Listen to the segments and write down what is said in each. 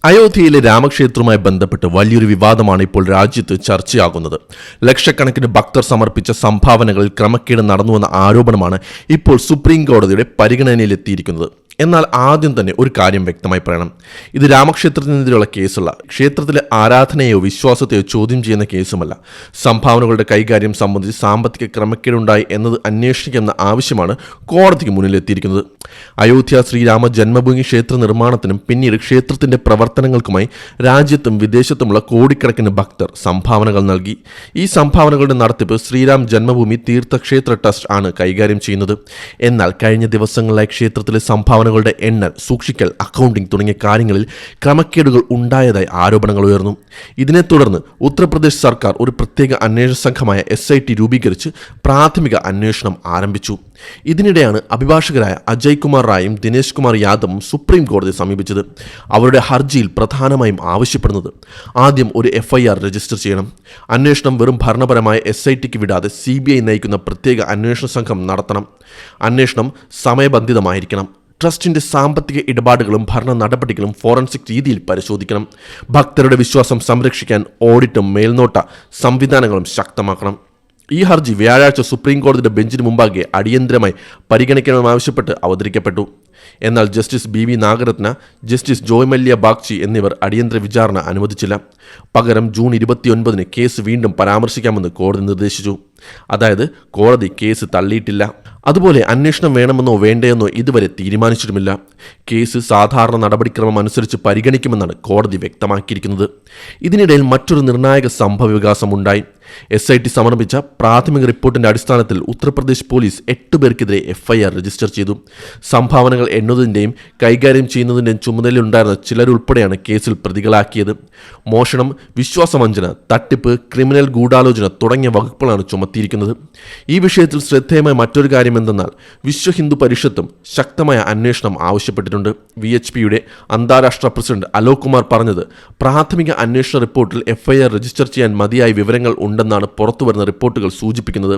അയോധ്യയിലെ രാമക്ഷേത്രവുമായി ബന്ധപ്പെട്ട് വലിയൊരു വിവാദമാണ് ഇപ്പോൾ രാജ്യത്ത് ചർച്ചയാകുന്നത്. ലക്ഷക്കണക്കിന് ഭക്തർ സമർപ്പിച്ച സംഭാവനകളിൽ ക്രമക്കേട് നടന്നുവെന്ന ആരോപണമാണ് ഇപ്പോൾ സുപ്രീം കോടതിയുടെ പരിഗണനയിലെത്തിയിരിക്കുന്നത്. എന്നാൽ ആദ്യം തന്നെ ഒരു കാര്യം വ്യക്തമായി പറയണം. ഇത് രാമക്ഷേത്രത്തിനെതിരെയുള്ള കേസല്ല, ക്ഷേത്രത്തിലെ ആരാധനയോ വിശ്വാസത്തെയോ ചോദ്യം ചെയ്യുന്ന കേസുമല്ല. സംഭാവനകളുടെ കൈകാര്യം സംബന്ധിച്ച് സാമ്പത്തിക ക്രമക്കേടുണ്ടായി എന്നത് അന്വേഷിക്കണമെന്ന ആവശ്യമാണ് കോടതിക്ക് മുന്നിലെത്തിയിരിക്കുന്നത്. അയോധ്യ ശ്രീരാമ ജന്മഭൂമി ക്ഷേത്ര നിർമ്മാണത്തിനും പിന്നീട് ക്ഷേത്രത്തിന്റെ പ്രവർത്തനങ്ങൾക്കുമായി രാജ്യത്തും വിദേശത്തുമുള്ള കോടിക്കണക്കിന് ഭക്തർ സംഭാവനകൾ നൽകി. ഈ സംഭാവനകളുടെ നടത്തിപ്പ് ശ്രീരാം ജന്മഭൂമി തീർത്ഥക്ഷേത്ര ട്രസ്റ്റ് ആണ് കൈകാര്യം ചെയ്യുന്നത്. എന്നാൽ കഴിഞ്ഞ ദിവസങ്ങളിലായി ക്ഷേത്രത്തിലെ സംഭാവനകളുടെ എണ്ണൽ, സൂക്ഷിക്കൽ, അക്കൗണ്ടിംഗ് തുടങ്ങിയ കാര്യങ്ങളിൽ ക്രമക്കേടുകൾ ഉണ്ടായതായി ആരോപണങ്ങൾ ഉയർന്നു. ഇതിനെ തുടർന്ന് ഉത്തർപ്രദേശ് സർക്കാർ ഒരു പ്രത്യേക അന്വേഷണ സംഘമായ SIT രൂപീകരിച്ച് പ്രാഥമിക അന്വേഷണം ആരംഭിച്ചു. ഇതിനിടെയാണ് അഭിഭാഷകരായ അജയ് കുമാർ റായും ദിനേശ് കുമാർ യാദവും സുപ്രീം കോടതിയെ സമീപിച്ചത്. അവരുടെ ഹർജിയിൽ പ്രധാനമായും ആവശ്യപ്പെടുന്നത് ആദ്യം ഒരു FIR രജിസ്റ്റർ ചെയ്യണം, അന്വേഷണം വെറും ഭരണപരമായ SITക്ക് വിടാതെ CBI നയിക്കുന്ന പ്രത്യേക അന്വേഷണ സംഘം നടത്തണം, അന്വേഷണം സമയബന്ധിതമായിരിക്കണം, ട്രസ്റ്റിന്റെ സാമ്പത്തിക ഇടപാടുകളും ഭരണ നടപടികളും ഫോറൻസിക് രീതിയിൽ പരിശോധിക്കണം, ഭക്തരുടെ വിശ്വാസം സംരക്ഷിക്കാൻ ഓഡിറ്റും മേൽനോട്ട സംവിധാനങ്ങളും ശക്തമാക്കണം. ഈ ഹർജി വ്യാഴാഴ്ച സുപ്രീം കോടതിയുടെ ബെഞ്ചിന് മുമ്പാകെ അടിയന്തരമായി പരിഗണിക്കണമെന്നാവശ്യപ്പെട്ട് അവതരിക്കപ്പെട്ടു. എന്നാൽ justice BV Nagarathna, justice Joy Mallya Bagchi എന്നിവർ അടിയന്തര വിചാരണ അനുവദിച്ചില്ല. പകരം ജൂൺ 29 കേസ് വീണ്ടും പരാമർശിക്കാമെന്ന് കോടതി നിർദ്ദേശിച്ചു. അതായത് കോടതി കേസ് തള്ളിയിട്ടില്ല. അതുപോലെ അന്വേഷണം വേണമെന്നോ വേണ്ടയെന്നോ ഇതുവരെ തീരുമാനിച്ചിട്ടുമില്ല. കേസ് സാധാരണ നടപടിക്രമം അനുസരിച്ച് പരിഗണിക്കുമെന്നാണ് കോടതി വ്യക്തമാക്കിയിരിക്കുന്നത്. ഇതിനിടയിൽ മറ്റൊരു നിർണായക സംഭവവികാസമുണ്ടായി. SIT സമർപ്പിച്ച പ്രാഥമിക റിപ്പോർട്ടിന്റെ അടിസ്ഥാനത്തിൽ ഉത്തർപ്രദേശ് പോലീസ് 8 പേർക്കെതിരെ FIR രജിസ്റ്റർ ചെയ്തു. സംഭാവനകൾ എണ്ണുന്നതിന്റെയും കൈകാര്യം ചെയ്യുന്നതിന്റെയും ചുമതലയുണ്ടായിരുന്ന ചിലരുൾപ്പെടെയാണ് കേസിൽ പ്രതികളാക്കിയത്. മോഷണം, വിശ്വാസവഞ്ചന, തട്ടിപ്പ്, ക്രിമിനൽ ഗൂഢാലോചന തുടങ്ങിയ വകുപ്പുകളാണ് ചുമത്തിയിരിക്കുന്നത്. ഈ വിഷയത്തിൽ ശ്രദ്ധേയമായ മറ്റൊരു കാര്യം എന്തെന്നാൽ വിശ്വ ഹിന്ദു പരിഷത്തും ശക്തമായ അന്വേഷണം ആവശ്യപ്പെട്ടിട്ടുണ്ട്. VHPയുടെ അന്താരാഷ്ട്ര പ്രസിഡന്റ് അലോക് കുമാർ പറഞ്ഞത്, പ്രാഥമിക അന്വേഷണ റിപ്പോർട്ടിൽ FIR രജിസ്റ്റർ ചെയ്യാൻ മതിയായ വിവരങ്ങൾ ഉണ്ടെന്നാണ് പുറത്തുവരുന്ന റിപ്പോർട്ടുകൾ സൂചിപ്പിക്കുന്നത്.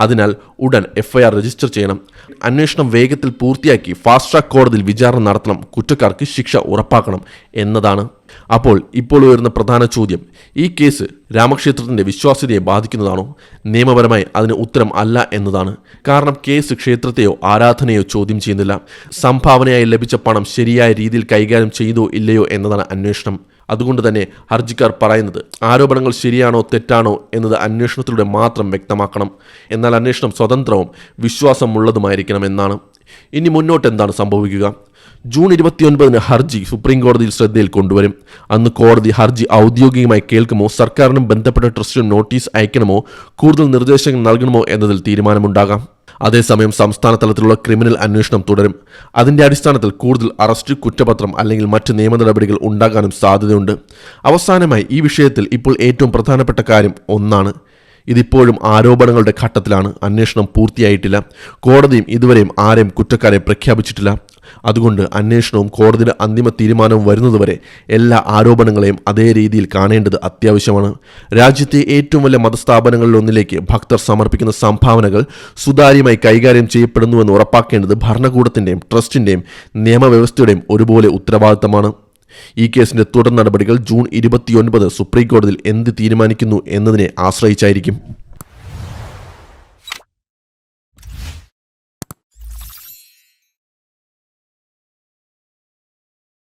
അതിനാൽ ഉടൻ FIR രജിസ്റ്റർ ചെയ്യണം, അന്വേഷണം വേഗത്തിൽ പൂർത്തിയാക്കി ഫാസ്റ്റ് ട്രാക്ക് കോടതിയിൽ വിചാരണ നടത്തണം, കുറ്റക്കാർക്ക് ശിക്ഷ ഉറപ്പാക്കണം എന്നതാണ്. ഇപ്പോൾ ഉയർന്ന പ്രധാന ചോദ്യം, ഈ കേസ് രാമക്ഷേത്രത്തിന്റെ വിശ്വാസ്യതയെ ബാധിക്കുന്നതാണോ? നിയമപരമായി അതിന് ഉത്തരം അല്ല എന്നതാണ്. കാരണം കേസ് ക്ഷേത്രത്തെയോ ആരാധനയോ ചോദ്യം ചെയ്യുന്നില്ല. സംഭാവനയായി ലഭിച്ച പണം ശരിയായ രീതിയിൽ കൈകാര്യം ചെയ്തോ ഇല്ലയോ എന്നതാണ് അന്വേഷണം. അതുകൊണ്ട് തന്നെ ഹർജിക്കാർ പറയുന്നത് ആരോപണങ്ങൾ ശരിയാണോ തെറ്റാണോ എന്നത് അന്വേഷണത്തിലൂടെ മാത്രം വ്യക്തമാക്കണം. എന്നാൽ അന്വേഷണം സ്വതന്ത്രവും വിശ്വാസമുള്ളതുമായിരിക്കണം എന്നാണ്. ഇനി മുന്നോട്ട് എന്താണ് സംഭവിക്കുക? ജൂൺ 29 ഹർജി സുപ്രീം കോടതിയിൽ ശ്രദ്ധയിൽ കൊണ്ടുവരും. അന്ന് കോടതി ഹർജി ഔദ്യോഗികമായി കേൾക്കുമോ, സർക്കാരിനും ബന്ധപ്പെട്ട ട്രസ്റ്റിനും നോട്ടീസ് അയക്കണമോ, കൂടുതൽ നിർദ്ദേശങ്ങൾ നൽകണമോ എന്നതിൽ തീരുമാനമുണ്ടാകാം. അതേസമയം സംസ്ഥാന തലത്തിലുള്ള ക്രിമിനൽ അന്വേഷണം തുടരും. അതിന്റെ അടിസ്ഥാനത്തിൽ കൂടുതൽ അറസ്റ്റ്, കുറ്റപത്രം അല്ലെങ്കിൽ മറ്റ് നിയമ നടപടികൾ ഉണ്ടാകാനും സാധ്യതയുണ്ട്. അവസാനമായി ഈ വിഷയത്തിൽ ഇപ്പോൾ ഏറ്റവും പ്രധാനപ്പെട്ട കാര്യം ഒന്നാണ്. ഇതിപ്പോഴും ആരോപണങ്ങളുടെ ഘട്ടത്തിലാണ്. അന്വേഷണം പൂർത്തിയായിട്ടില്ല. കോടതിയും ഇതുവരെയും ആരെയും കുറ്റക്കാരെ പ്രഖ്യാപിച്ചിട്ടില്ല. അതുകൊണ്ട് അന്വേഷണവും കോടതിയുടെ അന്തിമ തീരുമാനവും വരുന്നതുവരെ എല്ലാ ആരോപണങ്ങളെയും അതേ രീതിയിൽ കാണേണ്ടത് അത്യാവശ്യമാണ്. രാജ്യത്തെ ഏറ്റവും വലിയ മതസ്ഥാപനങ്ങളിലൊന്നിലേക്ക് ഭക്തർ സമർപ്പിക്കുന്ന സംഭാവനകൾ സുതാര്യമായി കൈകാര്യം ചെയ്യപ്പെടുന്നുവെന്ന് ഉറപ്പാക്കേണ്ടത് ഭരണകൂടത്തിൻ്റെയും ട്രസ്റ്റിൻ്റെയും നിയമവ്യവസ്ഥയുടെയും ഒരുപോലെ ഉത്തരവാദിത്തമാണ്. ഈ കേസിന്റെ തുടർ നടപടികൾ ജൂൺ 29 സുപ്രീം കോടതിയിൽ എന്ത് തീരുമാനിക്കുന്നു എന്നതിനെ ആശ്രയിച്ചായിരിക്കും.